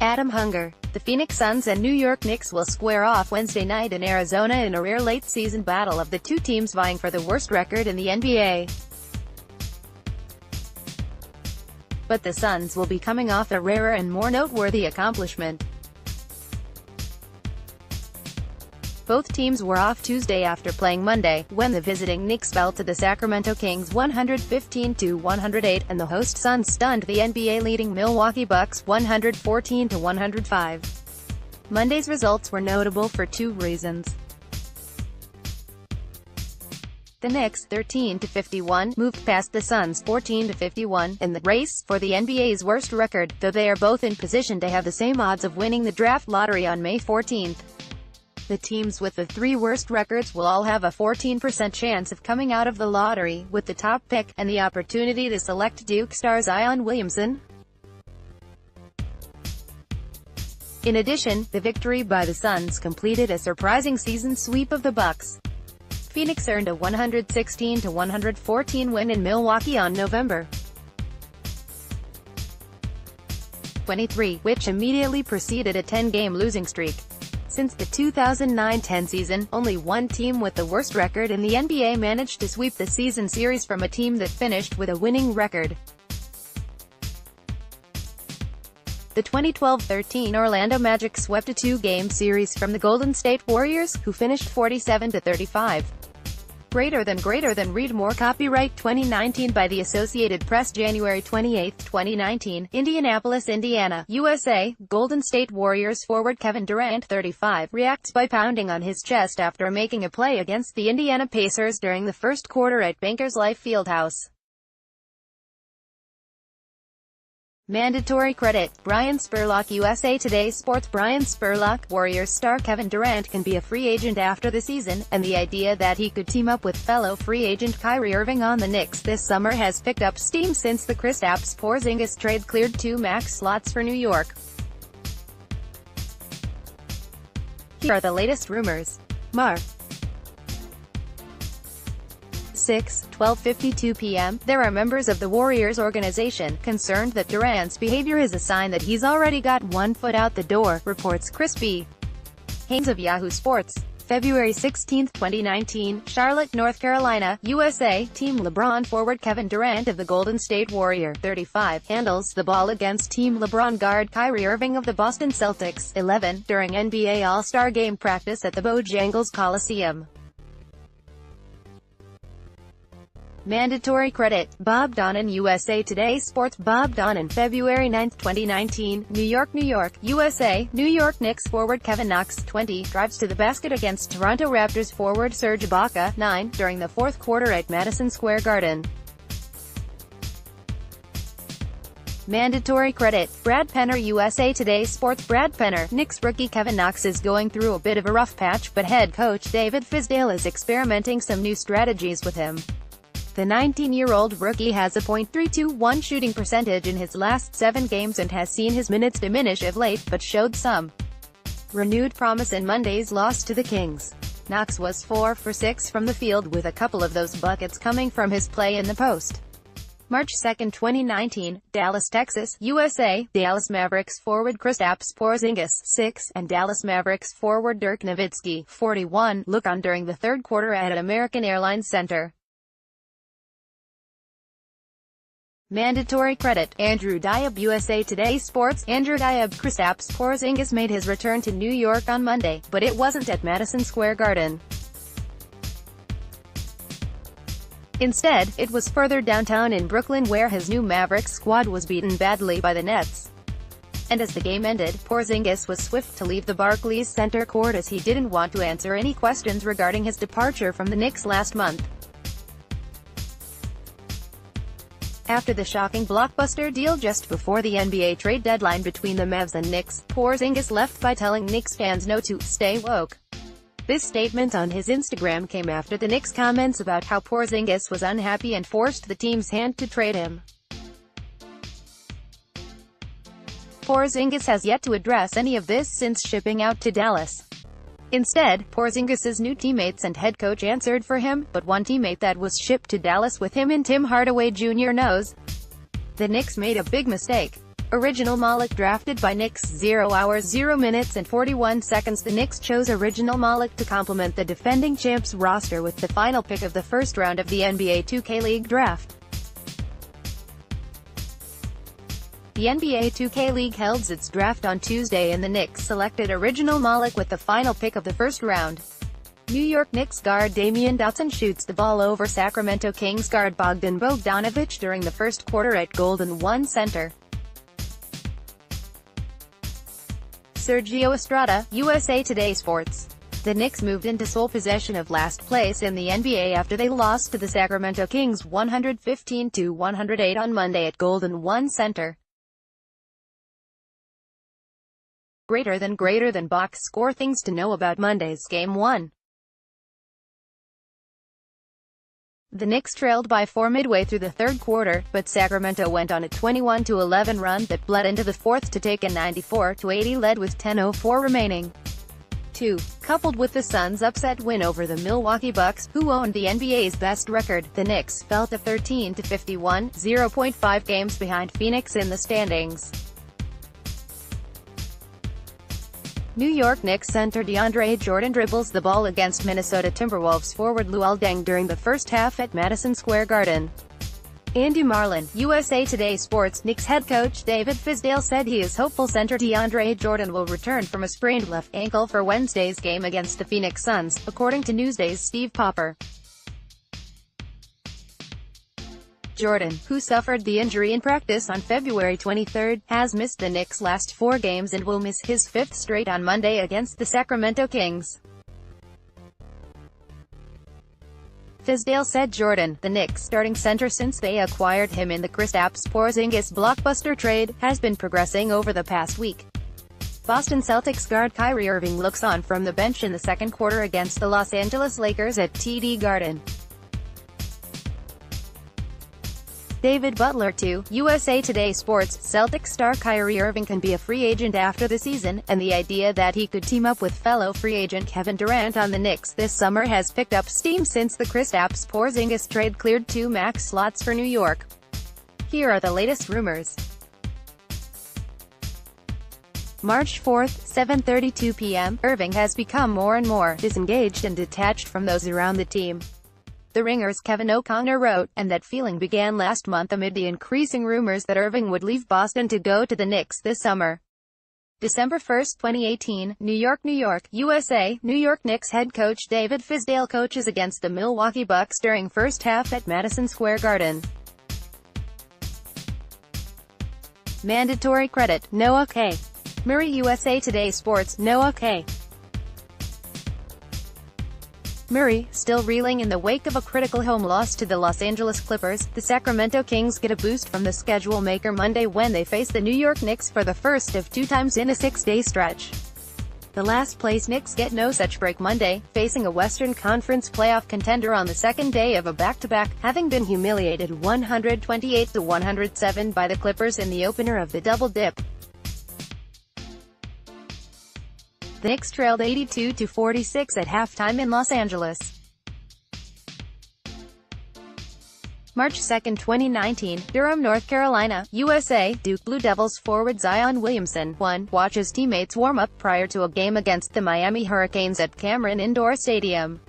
Adam Hunger. The Phoenix Suns and New York Knicks will square off Wednesday night in Arizona in a rare late-season battle of the two teams vying for the worst record in the NBA. But the Suns will be coming off a rarer and more noteworthy accomplishment. Both teams were off Tuesday after playing Monday, when the visiting Knicks fell to the Sacramento Kings 115-108, and the host Suns stunned the NBA-leading Milwaukee Bucks 114-105. Monday's results were notable for two reasons. The Knicks, 13-51, moved past the Suns, 14-51, in the race for the NBA's worst record, though they are both in position to have the same odds of winning the draft lottery on May 14. The teams with the three worst records will all have a 14% chance of coming out of the lottery, with the top pick, and the opportunity to select Duke star Zion Williamson. In addition, the victory by the Suns completed a surprising season sweep of the Bucks. Phoenix earned a 116-114 win in Milwaukee on November 23, which immediately preceded a 10-game losing streak. Since the 2009-10 season, only one team with the worst record in the NBA managed to sweep the season series from a team that finished with a winning record. The 2012-13 Orlando Magic swept a two-game series from the Golden State Warriors, who finished 47-35. Greater than read more. Copyright 2019 by The Associated Press. January 28, 2019, Indianapolis, Indiana, USA. Golden State Warriors forward Kevin Durant, 35, reacts by pounding on his chest after making a play against the Indiana Pacers during the first quarter at Bankers Life Fieldhouse. Mandatory credit. Brian Spurlock. USA Today Sports. Brian Spurlock. Warriors star Kevin Durant can be a free agent after the season, and the idea that he could team up with fellow free agent Kyrie Irving on the Knicks this summer has picked up steam since the Kristaps Porzingis trade cleared two max slots for New York. Here are the latest rumors. Mar. 12:52 p.m., there are members of the Warriors organization concerned that Durant's behavior is a sign that he's already got one foot out the door, reports Chris B. Haynes of Yahoo Sports. February 16, 2019, Charlotte, North Carolina, USA. Team LeBron forward Kevin Durant of the Golden State Warrior, 35, handles the ball against Team LeBron guard Kyrie Irving of the Boston Celtics, 11, during NBA All-Star Game practice at the Bojangles Coliseum. Mandatory credit. Bob Donnan. USA Today Sports. Bob Donnan. February 9, 2019, New York, USA. New York Knicks forward Kevin Knox, 20, drives to the basket against Toronto Raptors forward Serge Ibaka, 9, during the fourth quarter at Madison Square Garden. Mandatory credit. Brad Penner. USA Today Sports. Brad Penner. Knicks rookie Kevin Knox is going through a bit of a rough patch, but head coach David Fizdale is experimenting some new strategies with him. The 19-year-old rookie has a .321 shooting percentage in his last 7 games and has seen his minutes diminish of late, but showed some renewed promise in Monday's loss to the Kings. Knox was 4 for 6 from the field, with a couple of those buckets coming from his play in the post. March 2, 2019, Dallas, Texas, USA. Dallas Mavericks forward Kristaps Porzingis, 6, and Dallas Mavericks forward Dirk Nowitzki, 41, look on during the third quarter at American Airlines Center. Mandatory credit. Andrew Diab. USA Today Sports. Andrew Diab. Kristaps Porzingis made his return to New York on Monday, but it wasn't at Madison Square Garden. Instead, it was further downtown in Brooklyn, where his new Mavericks squad was beaten badly by the Nets. And as the game ended, Porzingis was swift to leave the Barclays Center court as he didn't want to answer any questions regarding his departure from the Knicks last month. After the shocking blockbuster deal just before the NBA trade deadline between the Mavs and Knicks, Porzingis left by telling Knicks fans no to stay woke. This statement on his Instagram came after the Knicks' comments about how Porzingis was unhappy and forced the team's hand to trade him. Porzingis has yet to address any of this since shipping out to Dallas. Instead, Porzingis's new teammates and head coach answered for him, but one teammate that was shipped to Dallas with him and Tim Hardaway Jr. knows the Knicks made a big mistake. Original Malik drafted by Knicks. 0 hours 0 minutes and 41 seconds. The Knicks chose Original Malik to complement the defending champs roster with the final pick of the first round of the NBA 2K League draft. The NBA 2K League held its draft on Tuesday and the Knicks selected Original Malik with the final pick of the first round. New York Knicks guard Damian Dotson shoots the ball over Sacramento Kings guard Bogdan Bogdanović during the first quarter at Golden 1 Center. Sergio Estrada, USA Today Sports. The Knicks moved into sole possession of last place in the NBA after they lost to the Sacramento Kings 115-108 on Monday at Golden 1 Center. Greater than box score. Things to know about Monday's Game 1. The Knicks trailed by 4 midway through the third quarter, but Sacramento went on a 21-11 run that bled into the fourth to take a 94-80 lead with 10:04 remaining. 2. Coupled with the Suns' upset win over the Milwaukee Bucks, who owned the NBA's best record, the Knicks fell to 13-51, 0.5 games behind Phoenix in the standings. New York Knicks center DeAndre Jordan dribbles the ball against Minnesota Timberwolves forward Luol Deng during the first half at Madison Square Garden. Andy Marlin, USA Today Sports. Knicks head coach David Fizdale said he is hopeful center DeAndre Jordan will return from a sprained left ankle for Wednesday's game against the Phoenix Suns, according to Newsday's Steve Popper. Jordan, who suffered the injury in practice on February 23, has missed the Knicks' last 4 games and will miss his 5th straight on Monday against the Sacramento Kings. Fizdale said Jordan, the Knicks' starting center since they acquired him in the Kristaps Porzingis blockbuster trade, has been progressing over the past week. Boston Celtics guard Kyrie Irving looks on from the bench in the second quarter against the Los Angeles Lakers at TD Garden. David Butler to USA Today Sports. Celtics star Kyrie Irving can be a free agent after the season, and the idea that he could team up with fellow free agent Kevin Durant on the Knicks this summer has picked up steam since the Kristaps Porzingis trade cleared 2 max slots for New York. Here are the latest rumors. March 4, 7:32 p.m., Irving has become more and more disengaged and detached from those around the team. The Ringer's Kevin O'Connor wrote, and that feeling began last month amid the increasing rumors that Irving would leave Boston to go to the Knicks this summer. December 1, 2018, New York, USA. New York Knicks head coach David Fizdale coaches against the Milwaukee Bucks during first half at Madison Square Garden. Mandatory credit, Noah K. Murray. USA Today Sports. Noah K. Murray, still reeling in the wake of a critical home loss to the Los Angeles Clippers, the Sacramento Kings get a boost from the schedule maker Monday when they face the New York Knicks for the first of 2 times in a 6-day stretch. The last-place Knicks get no such break Monday, facing a Western Conference playoff contender on the second day of a back-to-back, having been humiliated 128-107 by the Clippers in the opener of the Double Dip. The Knicks trailed 82-46 at halftime in Los Angeles. March 2, 2019, Durham, North Carolina, USA. Duke Blue Devils forward Zion Williamson, 1, watches teammates warm up prior to a game against the Miami Hurricanes at Cameron Indoor Stadium.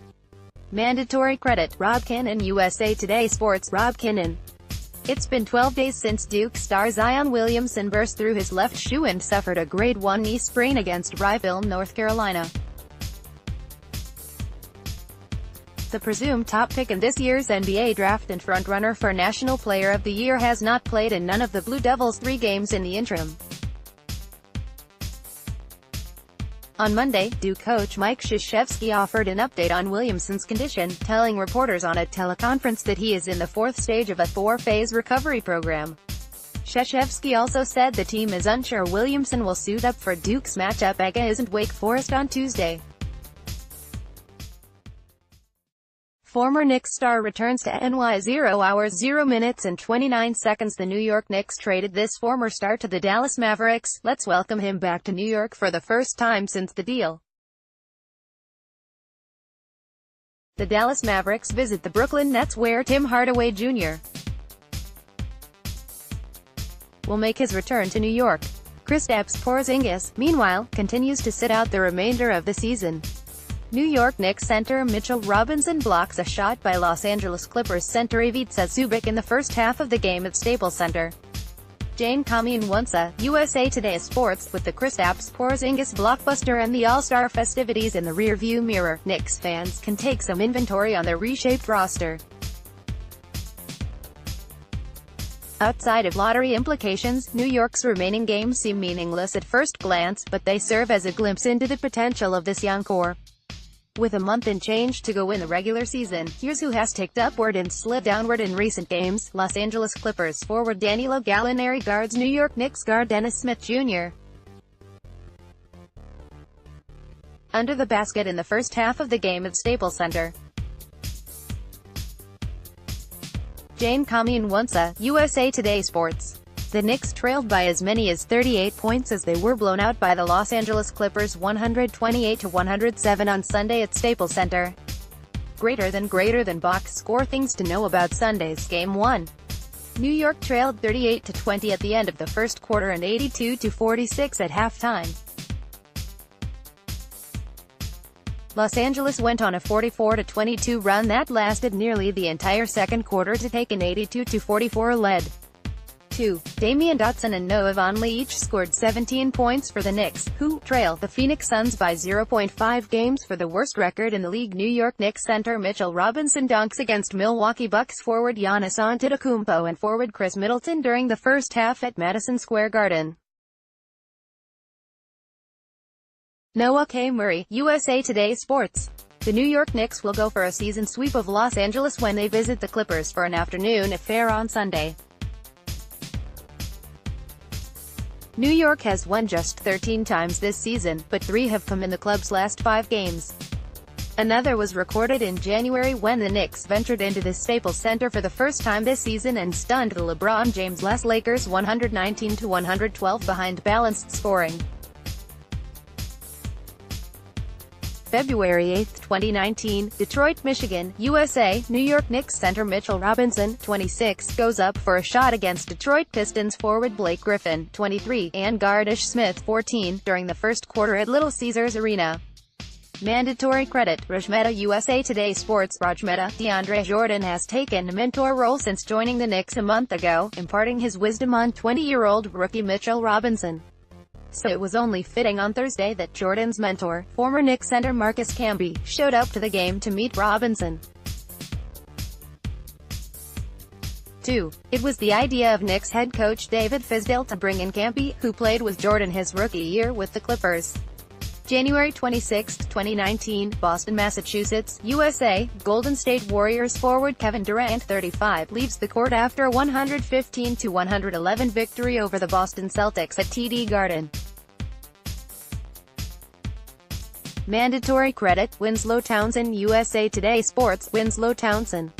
Mandatory credit, Rob Kinnan. USA Today Sports. Rob Kinnan. It's been 12 days since Duke star Zion Williamson burst through his left shoe and suffered a grade 1 knee sprain against Riville, North Carolina. The presumed top pick in this year's NBA draft and frontrunner for National Player of the Year has not played in none of the Blue Devils' 3 games in the interim. On Monday, Duke coach Mike Krzyzewski offered an update on Williamson's condition, telling reporters on a teleconference that he is in the 4th stage of a 4-phase recovery program. Krzyzewski also said the team is unsure Williamson will suit up for Duke's matchup against Wake Forest on Tuesday. Former Knicks star returns to NY. 0 hours 0 minutes and 29 seconds. The New York Knicks traded this former star to the Dallas Mavericks. Let's welcome him back to New York for the first time since the deal. The Dallas Mavericks visit the Brooklyn Nets where Tim Hardaway Jr. will make his return to New York. Kristaps Porzingis, meanwhile, continues to sit out the remainder of the season. New York Knicks center Mitchell Robinson blocks a shot by Los Angeles Clippers center Ivica Zubac in the first half of the game at Staples Center. Jane Kamienwonsa, USA Today Sports. With the Kristaps Porzingis blockbuster and the All-Star festivities in the rearview mirror, Knicks fans can take some inventory on their reshaped roster. Outside of lottery implications, New York's remaining games seem meaningless at first glance, but they serve as a glimpse into the potential of this young core. With a month and change to go in the regular season, here's who has ticked upward and slid downward in recent games. Los Angeles Clippers forward Danilo Gallinari guards New York Knicks guard Dennis Smith Jr. under the basket in the first half of the game at Staples Center. Jane Kamienwonsa, USA Today Sports. The Knicks trailed by as many as 38 points as they were blown out by the Los Angeles Clippers 128-107 on Sunday at Staples Center. Greater than box score. Things to know about Sunday's Game 1. New York trailed 38-20 at the end of the first quarter and 82-46 at halftime. Los Angeles went on a 44-22 run that lasted nearly the entire second quarter to take an 82-44 lead. 2. Damian Dotson and Noah Vonleh each scored 17 points for the Knicks, who trail the Phoenix Suns by 0.5 games for the worst record in the league. New York Knicks center Mitchell Robinson dunks against Milwaukee Bucks forward Giannis Antetokounmpo and forward Chris Middleton during the first half at Madison Square Garden. Noah K. Murray, USA Today Sports. The New York Knicks will go for a season sweep of Los Angeles when they visit the Clippers for an afternoon affair on Sunday. New York has won just 13 times this season, but 3 have come in the club's last 5 games. Another was recorded in January when the Knicks ventured into the Staples Center for the first time this season and stunned the LeBron James-less Lakers 119-112 behind balanced scoring. February 8, 2019, Detroit, Michigan, USA. New York Knicks center Mitchell Robinson, 26, goes up for a shot against Detroit Pistons forward Blake Griffin, 23, and guard Ish Smith, 14, during the first quarter at Little Caesars Arena. Mandatory credit. Rajmeta, USA Today Sports. Rajmeta, DeAndre Jordan has taken a mentor role since joining the Knicks a month ago, imparting his wisdom on 20-year-old rookie Mitchell Robinson. So it was only fitting on Thursday that Jordan's mentor, former Knicks center Marcus Camby, showed up to the game to meet Robinson. 2. It was the idea of Knicks head coach David Fizdale to bring in Camby, who played with Jordan his rookie year with the Clippers. January 26, 2019, Boston, Massachusetts, USA. Golden State Warriors forward Kevin Durant, 35, leaves the court after a 115-111 victory over the Boston Celtics at TD Garden. Mandatory credit. Winslow Townsend, USA Today Sports. Winslow Townsend.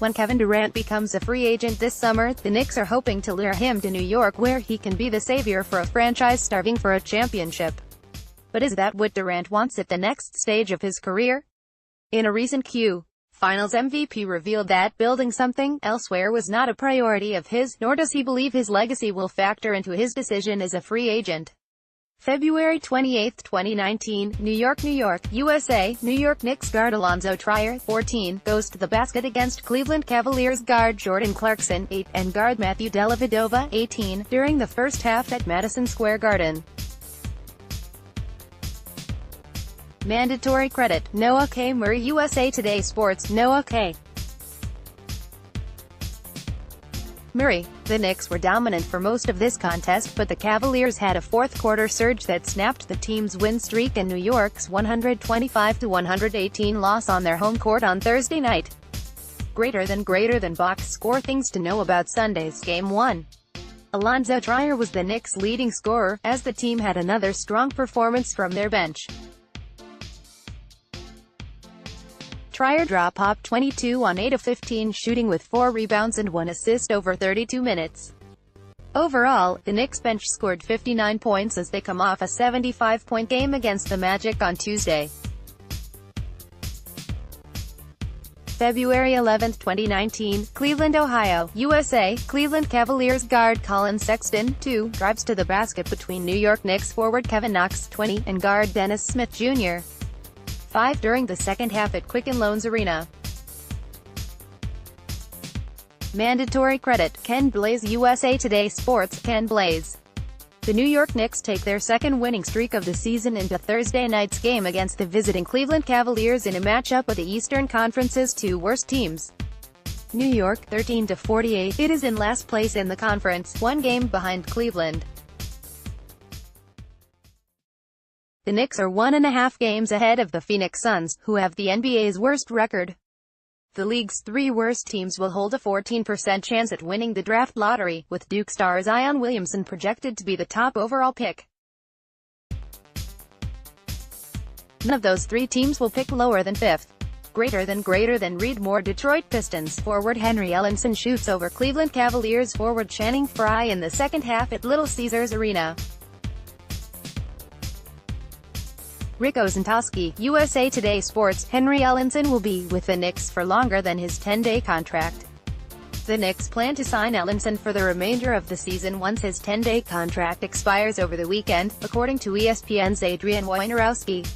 When Kevin Durant becomes a free agent this summer, the Knicks are hoping to lure him to New York where he can be the savior for a franchise starving for a championship. But is that what Durant wants at the next stage of his career? In a recent Q Finals MVP revealed that building something elsewhere was not a priority of his, nor does he believe his legacy will factor into his decision as a free agent. February 28, 2019, New York, USA. New York Knicks guard Alonzo Trier, 14, goes to the basket against Cleveland Cavaliers guard Jordan Clarkson, 8, and guard Matthew Dellavedova, 18, during the first half at Madison Square Garden. Mandatory credit. Noah K. Murray, USA Today Sports. Noah K. Murray. The Knicks were dominant for most of this contest, but the Cavaliers had a fourth-quarter surge that snapped the team's win streak and New York's 125-118 loss on their home court on Thursday night. Greater than box score. Things to know about Sunday's Game 1. Alonzo Trier was the Knicks' leading scorer, as the team had another strong performance from their bench. Trier popped 22 on 8 of 15 shooting with 4 rebounds and 1 assist over 32 minutes. Overall, the Knicks bench scored 59 points as they come off a 75-point game against the Magic on Tuesday. February 11, 2019, Cleveland, Ohio, USA. Cleveland Cavaliers guard Colin Sexton, 2, drives to the basket between New York Knicks forward Kevin Knox, 20, and guard Dennis Smith Jr. 5 during the second half at Quicken Loans Arena. Mandatory credit, Ken Blaze. USA Today Sports. Ken Blaze. The New York Knicks take their second winning streak of the season into Thursday night's game against the visiting Cleveland Cavaliers in a matchup of the Eastern Conference's two worst teams. New York, 13-48. It is in last place in the conference, one game behind Cleveland. The Knicks are 1.5 games ahead of the Phoenix Suns, who have the NBA's worst record. The league's three worst teams will hold a 14% chance at winning the draft lottery, with Duke star Zion Williamson projected to be the top overall pick. None of those three teams will pick lower than 5th. Greater than read more. Detroit Pistons forward Henry Ellenson shoots over Cleveland Cavaliers forward Channing Frye in the second half at Little Caesars Arena. Rick Ozentowski, USA Today Sports. Henry Ellenson will be with the Knicks for longer than his 10-day contract. The Knicks plan to sign Ellenson for the remainder of the season once his 10-day contract expires over the weekend, according to ESPN's Adrian Wojnarowski.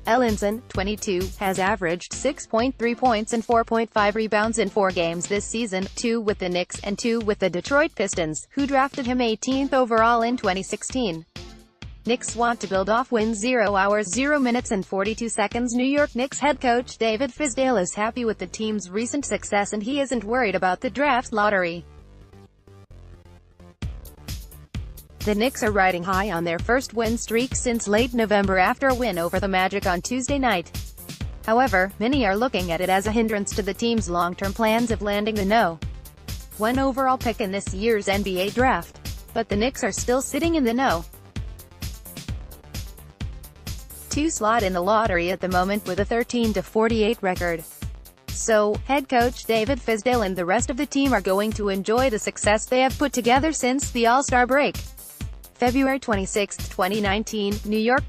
Ellenson, 22, has averaged 6.3 points and 4.5 rebounds in 4 games this season, 2 with the Knicks, and 2 with the Detroit Pistons, who drafted him 18th overall in 2016. Knicks want to build off wins. 0 hours 0 minutes and 42 seconds. New York Knicks head coach David Fizdale is happy with the team's recent success and he isn't worried about the draft lottery. The Knicks are riding high on their first win streak since late November after a win over the Magic on Tuesday night. However, many are looking at it as a hindrance to the team's long-term plans of landing the No. 1 overall pick in this year's NBA draft. But the Knicks are still sitting in the No. 2 slot in the lottery at the moment with a 13-48 record. So, head coach David Fizdale and the rest of the team are going to enjoy the success they have put together since the All-Star break. February 26, 2019, New York,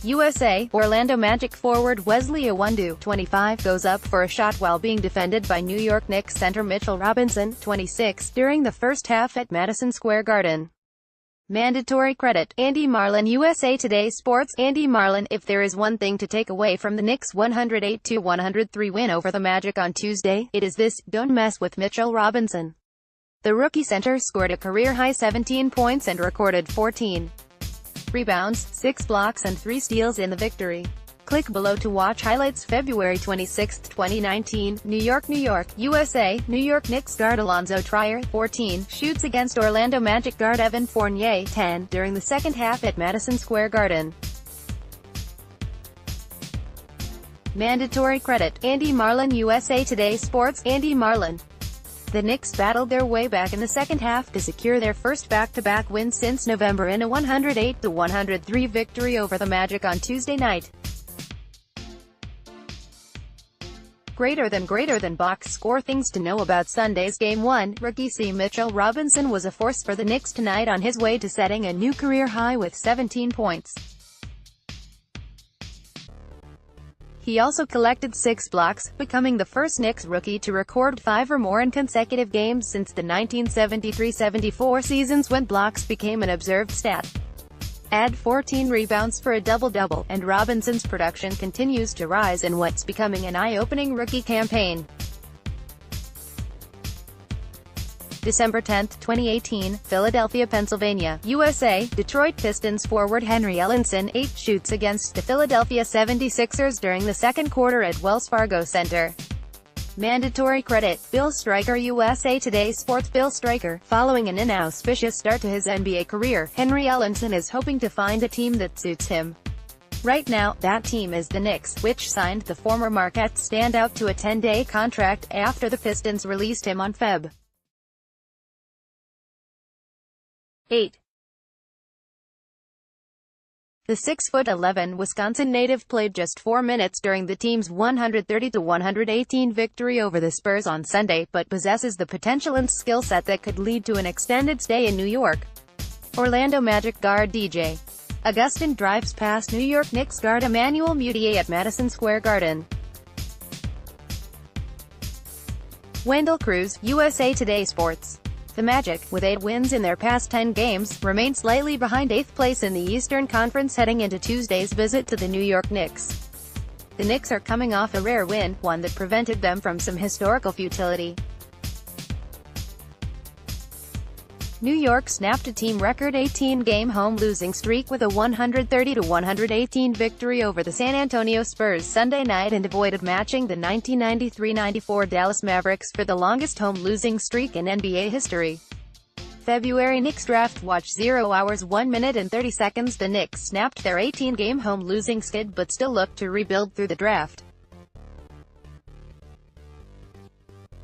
USA. Orlando Magic forward Wesley Iwundu, 25, goes up for a shot while being defended by New York Knicks center Mitchell Robinson, 26, during the first half at Madison Square Garden. Mandatory credit, Andy Marlin. USA Today Sports. Andy Marlin. If there is one thing to take away from the Knicks' 108-103 win over the Magic on Tuesday, it is this: don't mess with Mitchell Robinson. The rookie center scored a career-high 17 points and recorded 14 rebounds, 6 blocks and 3 steals in the victory. Click below to watch highlights. February 26, 2019, New York, USA. New York Knicks guard Alonzo Trier, 14, shoots against Orlando Magic guard Evan Fournier, 10, during the second half at Madison Square Garden. Mandatory credit, Andy Marlin. USA Today Sports. Andy Marlin. The Knicks battled their way back in the second half to secure their first back-to-back win since November in a 108-103 victory over the Magic on Tuesday night. Greater than box score. Things to know about Sunday's Game 1. Rookie Mitchell Robinson was a force for the Knicks tonight on his way to setting a new career high with 17 points. He also collected 6 blocks, becoming the first Knicks rookie to record 5 or more in consecutive games since the 1973-74 seasons when blocks became an observed stat. Add 14 rebounds for a double-double, and Robinson's production continues to rise in what's becoming an eye-opening rookie campaign. December 10, 2018, Philadelphia, Pennsylvania, USA. Detroit Pistons forward Henry Ellenson, 8, shoots against the Philadelphia 76ers during the second quarter at Wells Fargo Center. Mandatory credit, Bill Stryker. USA Today Sports. Bill Stryker. Following an inauspicious start to his NBA career, Henry Ellenson is hoping to find a team that suits him. Right now, that team is the Knicks, which signed the former Marquette standout to a 10-day contract after the Pistons released him on Feb. 8. The 6'11" Wisconsin native played just 4 minutes during the team's 130-118 victory over the Spurs on Sunday, but possesses the potential and skill set that could lead to an extended stay in New York. Orlando Magic guard DJ Augustin drives past New York Knicks guard Emmanuel Mudiay at Madison Square Garden. Wendell Cruz, USA Today Sports. The Magic, with 8 wins in their past 10 games, remain slightly behind 8th place in the Eastern Conference heading into Tuesday's visit to the New York Knicks. The Knicks are coming off a rare win, one that prevented them from some historical futility. New York snapped a team record 18-game home losing streak with a 130-118 victory over the San Antonio Spurs Sunday night and avoided matching the 1993-94 Dallas Mavericks for the longest home losing streak in NBA history. February Knicks Draft Watch 0 hours 1 minute and 30 seconds. The Knicks snapped their 18-game home losing skid but still look to rebuild through the draft.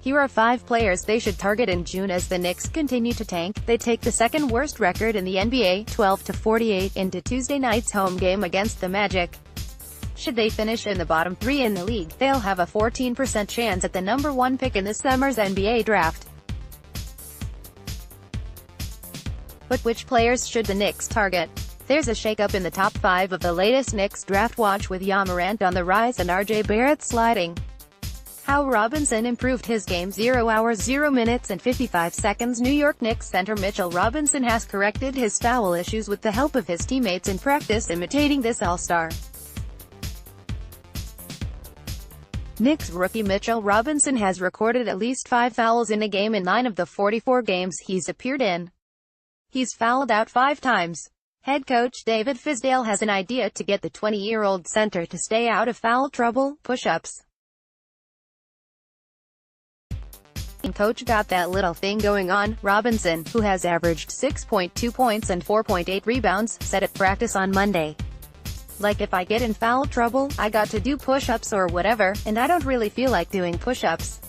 Here are 5 players they should target in June as the Knicks continue to tank. They take the second worst record in the NBA, 12-48, into Tuesday night's home game against the Magic. Should they finish in the bottom 3 in the league, they'll have a 14% chance at the number 1 pick in this summer's NBA draft. But which players should the Knicks target? There's a shakeup in the top 5 of the latest Knicks Draft Watch, with Ja Morant on the rise and RJ Barrett sliding. How Robinson improved his game. 0 hours 0 minutes and 55 seconds. New York Knicks center Mitchell Robinson has corrected his foul issues with the help of his teammates in practice imitating this all-star. Knicks rookie Mitchell Robinson has recorded at least 5 fouls in a game in 9 of the 44 games he's appeared in. He's fouled out 5 times. Head coach David Fizdale has an idea to get the 20-year-old center to stay out of foul trouble: push-ups. Coach got that little thing going on. Robinson, who has averaged 6.2 points and 4.8 rebounds, said at practice on Monday. Like, if I get in foul trouble, I got to do push-ups or whatever, and I don't really feel like doing push-ups.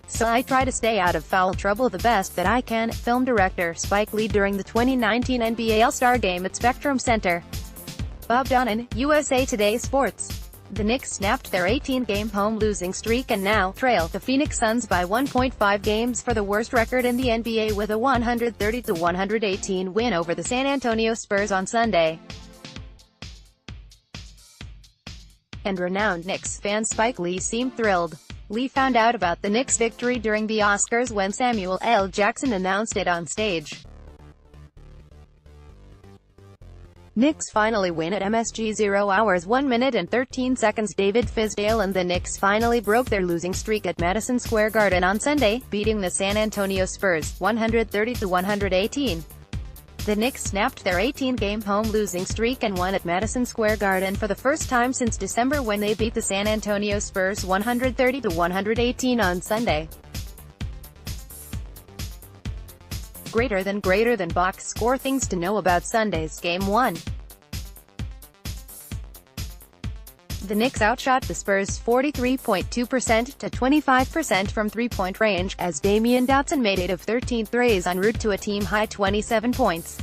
So I try to stay out of foul trouble the best that I can. Film director Spike Lee during the 2019 NBA All-Star Game at Spectrum Center. Bob Donnan, USA Today Sports. The Knicks snapped their 18-game home losing streak and now trail the Phoenix Suns by 1.5 games for the worst record in the NBA with a 130-118 win over the San Antonio Spurs on Sunday. And renowned Knicks fan Spike Lee seemed thrilled. Lee found out about the Knicks' victory during the Oscars when Samuel L. Jackson announced it on stage. Knicks finally win at MSG. 0 hours 1 minute and 13 seconds. David Fizdale and the Knicks finally broke their losing streak at Madison Square Garden on Sunday, beating the San Antonio Spurs 130-118. The Knicks snapped their 18-game home losing streak and won at Madison Square Garden for the first time since December when they beat the San Antonio Spurs 130-118 on Sunday. Greater than box score. Things to know about Sunday's Game 1. The Knicks outshot the Spurs 43.2% to 25% from three-point range, as Damian Dotson made 8 of 13 threes en route to a team-high 27 points.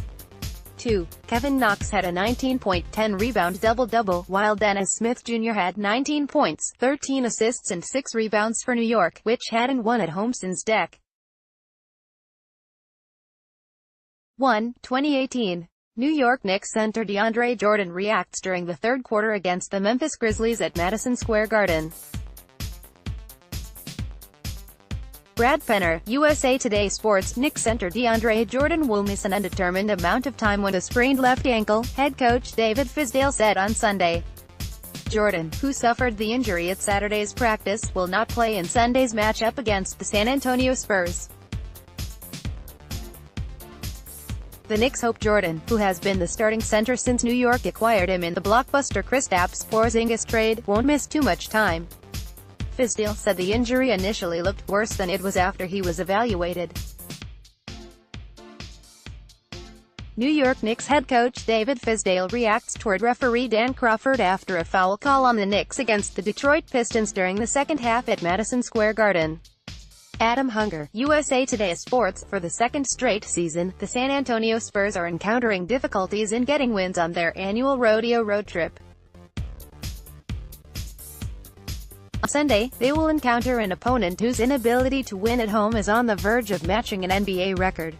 2. Kevin Knox had a 19-point, 10-rebound double-double, while Dennis Smith Jr. had 19 points, 13 assists and 6 rebounds for New York, which hadn't won at home since Dec. 1. 2018. New York Knicks center DeAndre Jordan reacts during the third quarter against the Memphis Grizzlies at Madison Square Garden. Brad Penner, USA Today Sports. Knicks center DeAndre Jordan will miss an undetermined amount of time with a sprained left ankle, head coach David Fizdale said on Sunday. Jordan, who suffered the injury at Saturday's practice, will not play in Sunday's matchup against the San Antonio Spurs. The Knicks hope Jordan, who has been the starting center since New York acquired him in the blockbuster Kristaps Porzingis trade, won't miss too much time. Fizdale said the injury initially looked worse than it was after he was evaluated. New York Knicks head coach David Fizdale reacts toward referee Dan Crawford after a foul call on the Knicks against the Detroit Pistons during the second half at Madison Square Garden. Adam Hunger, USA Today Sports. For the second straight season, the San Antonio Spurs are encountering difficulties in getting wins on their annual rodeo road trip. On Sunday, they will encounter an opponent whose inability to win at home is on the verge of matching an NBA record.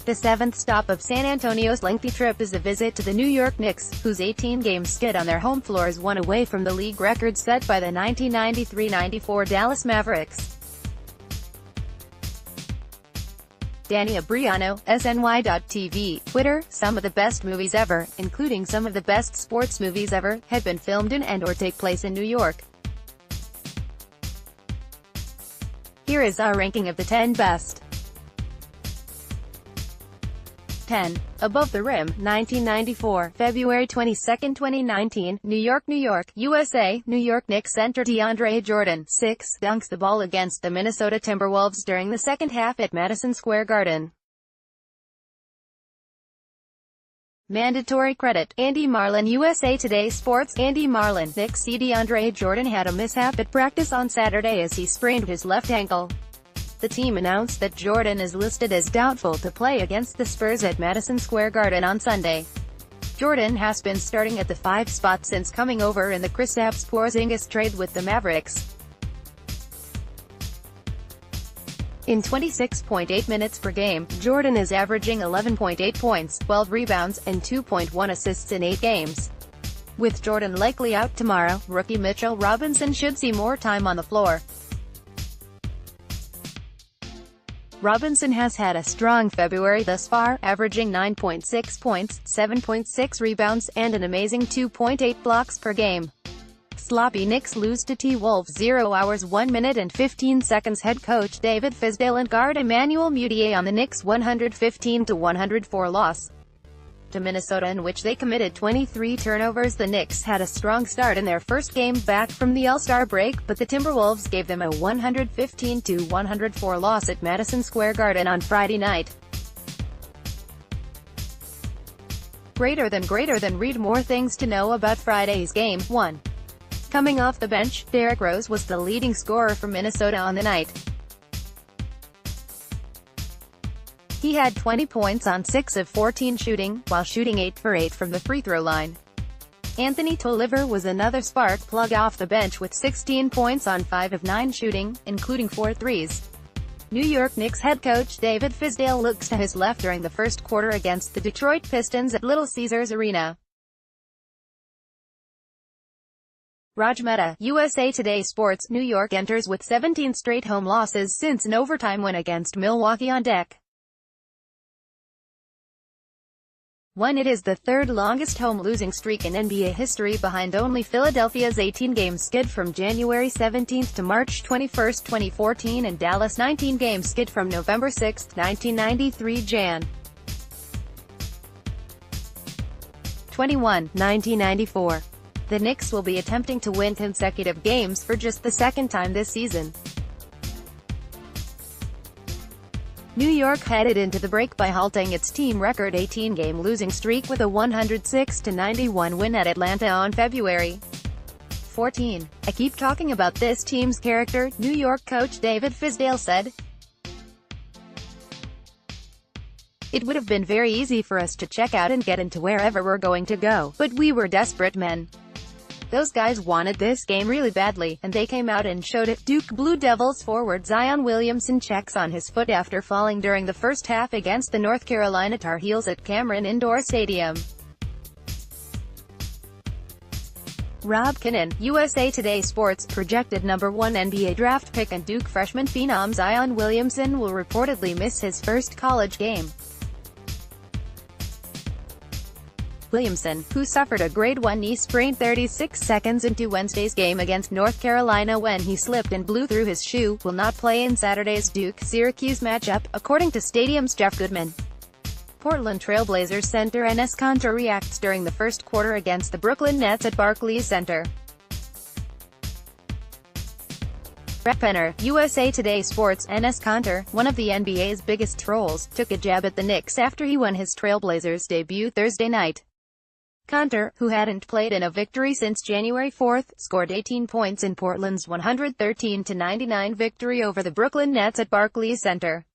The seventh stop of San Antonio's lengthy trip is a visit to the New York Knicks, whose 18-game skid on their home floor is one away from the league record set by the 1993-94 Dallas Mavericks. Danny Abriano, SNY.TV, Twitter, some of the best movies ever, including some of the best sports movies ever, have been filmed in and/or take place in New York. Here is our ranking of the 10 best. 10. Above the Rim, 1994, February 22, 2019, New York, USA, New York Knicks center DeAndre Jordan, 6, dunks the ball against the Minnesota Timberwolves during the second half at Madison Square Garden. Mandatory credit, Andy Marlin. USA Today Sports. Andy Marlin. Knicks DeAndre Jordan had a mishap at practice on Saturday as he sprained his left ankle. The team announced that Jordan is listed as doubtful to play against the Spurs at Madison Square Garden on Sunday. Jordan has been starting at the 5 spot since coming over in the Kristaps Porzingis trade with the Mavericks. In 26.8 minutes per game, Jordan is averaging 11.8 points, 12 rebounds, and 2.1 assists in 8 games. With Jordan likely out tomorrow, rookie Mitchell Robinson should see more time on the floor. Robinson has had a strong February thus far, averaging 9.6 points, 7.6 rebounds, and an amazing 2.8 blocks per game. Sloppy Knicks lose to T-Wolves 0 hours 1 minute and 15 seconds. Head coach David Fizdale and guard Emmanuel Mudiay on the Knicks' 115-104 loss to Minnesota, in which they committed 23 turnovers. The Knicks had a strong start in their first game back from the All-Star break, but the Timberwolves gave them a 115-104 loss at Madison Square Garden on Friday night. Greater than. Read more things to know about Friday's game. 1. Coming off the bench, Derrick Rose was the leading scorer for Minnesota on the night. He had 20 points on 6 of 14 shooting, while shooting 8 for 8 from the free throw line. Anthony Tolliver was another spark plug off the bench with 16 points on 5 of 9 shooting, including 4 threes. New York Knicks head coach David Fizdale looks to his left during the first quarter against the Detroit Pistons at Little Caesars Arena. Raj Mehta, USA Today Sports. New York enters with 17 straight home losses since an overtime win against Milwaukee on deck. 1. It is the third longest home losing streak in NBA history, behind only Philadelphia's 18-game skid from January 17 to March 21, 2014 and Dallas' 19-game skid from November 6, 1993. Jan. 21, 1994. The Knicks will be attempting to win consecutive games for just the second time this season. New York headed into the break by halting its team record 18-game losing streak with a 106-91 win at Atlanta on February 14. I keep talking about this team's character, New York coach David Fizdale said. It would have been very easy for us to check out and get into wherever we're going to go, but we were desperate men. Those guys wanted this game really badly, and they came out and showed it. Duke Blue Devils forward Zion Williamson checks on his foot after falling during the first half against the North Carolina Tar Heels at Cameron Indoor Stadium. Rob Kinnan, USA Today Sports. Projected number 1 NBA draft pick and Duke freshman phenom Zion Williamson will reportedly miss his first college game. Williamson, who suffered a grade 1 knee sprain 36 seconds into Wednesday's game against North Carolina when he slipped and blew through his shoe, will not play in Saturday's Duke-Syracuse matchup, according to Stadium's Jeff Goodman. Portland Trail Blazers center Enes Kanter reacts during the first quarter against the Brooklyn Nets at Barclays Center. Brett Penner, USA Today Sports. Enes Kanter, one of the NBA's biggest trolls, took a jab at the Knicks after he won his Trailblazers debut Thursday night. Kanter, who hadn't played in a victory since January 4, scored 18 points in Portland's 113-99 victory over the Brooklyn Nets at Barclays Center.